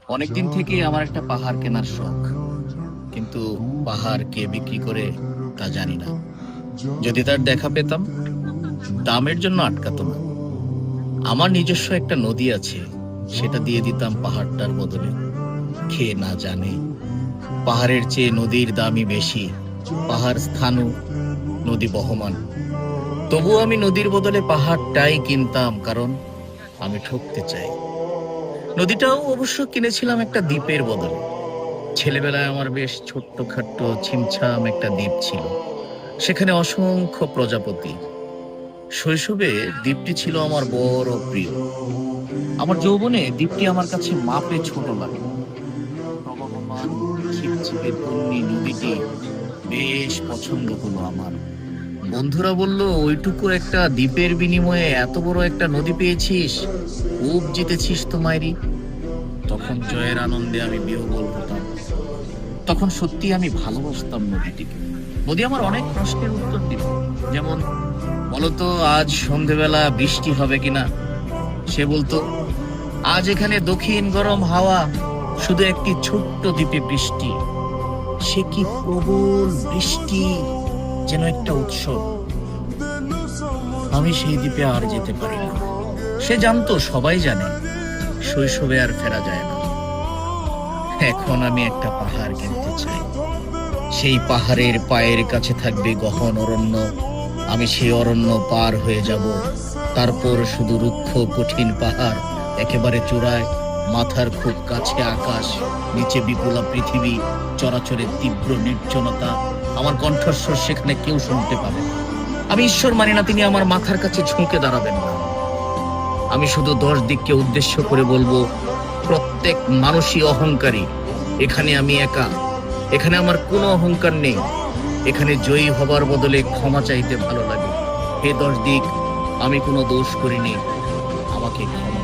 অনেকদিন থেকে আমার একটা পাহাড় কেনার শখ, কিন্তু পাহাড় কে বিক্রি করে তা জানি না। যদি তার দেখা পেতাম, দামের জন্য আটকাতো না। আমার নিজস্ব একটা নদী আছে, সেটা দিয়ে দিতাম পাহাড়টার বদলে। খেয়ে না জানে পাহাড়ের চেয়ে নদীর দামই বেশি। পাহাড় স্থানু, নদী বহমান। তবু আমি নদীর বদলে পাহাড়টাই কিনতাম, কারণ আমি ঠকতে চাই। নদীটাও অবশ্য কিনেছিলাম একটা দ্বীপের বদলে। ছেলেবেলায় আমার বেশ ছোট্টখাট্ট ছিমছাম একটা দ্বীপ ছিল, সেখানে অসংখ্য প্রজাপতি। শৈশবে দ্বীপটি ছিল আমার বড় প্রিয়। আমার যৌবনে দ্বীপটি আমার কাছে মাপে ছোট লাগে। প্রবহমান ছিপছিপে তন্নি নদীটি বেশ পছন্দ হলো আমার। বন্ধুরা বলল, ওইটুকু একটা দ্বীপের বিনিময়ে এত বড় একটা নদী পেয়েছিস, খুব জিতেছিস তো মাইরি। তখন জয়ের আনন্দে আমি বিহ্বল হতাম। তখন সত্যি আমি ভালোবাসতাম নদীটিকে। নদী আমার অনেক প্রশ্নের উত্তর দিত, যেমন, বলতো আজ সন্ধেবেলা বৃষ্টি হবে কিনা। সে বলতো, আজ এখানে দক্ষিণ গরম হাওয়া, শুধু একটি ছোট্ট দ্বীপে বৃষ্টি। সে কি প্রবল বৃষ্টি, যেন একটা উৎসব। আমি সেই দ্বীপে আর যেতে পারি না। সে জানতো, সবাই জানে, শৈশবে আর ফেরা যায় না। এখন আমি একটা পাহাড় কিনতে চাই। সেই পাহাড়ের পায়ের কাছে থাকবে গহন অরণ্য। আমি সেই অরণ্য পার হয়ে যাব। তারপর শুধু রুক্ষ কঠিন পাহাড়, একেবারে চূড়ায়, মাথার খুব কাছে আকাশ, নিচে বিপুলা পৃথিবী, চরাচরের তীব্র নির্জনতা। আমার কণ্ঠস্বর সেখানে কেউ শুনতে পাবে না। আমি ঈশ্বর মানি না তিনি আমার মাথার কাছে ঝুঁকে দাঁড়াবেন না। আমি শুধু 10 দিককে উদ্দেশ্য করে বলবো, প্রত্যেক মানুষই অহংকারী। এখানে আমি একা। এখানে আমার কোনো অহংকার নেই। এখানে জয়ী হবার বদলে ক্ষমা চাইতে ভালো লাগে। হে 10 দিক, আমি কোনো দোষ করিনি, আমাকে ক্ষমা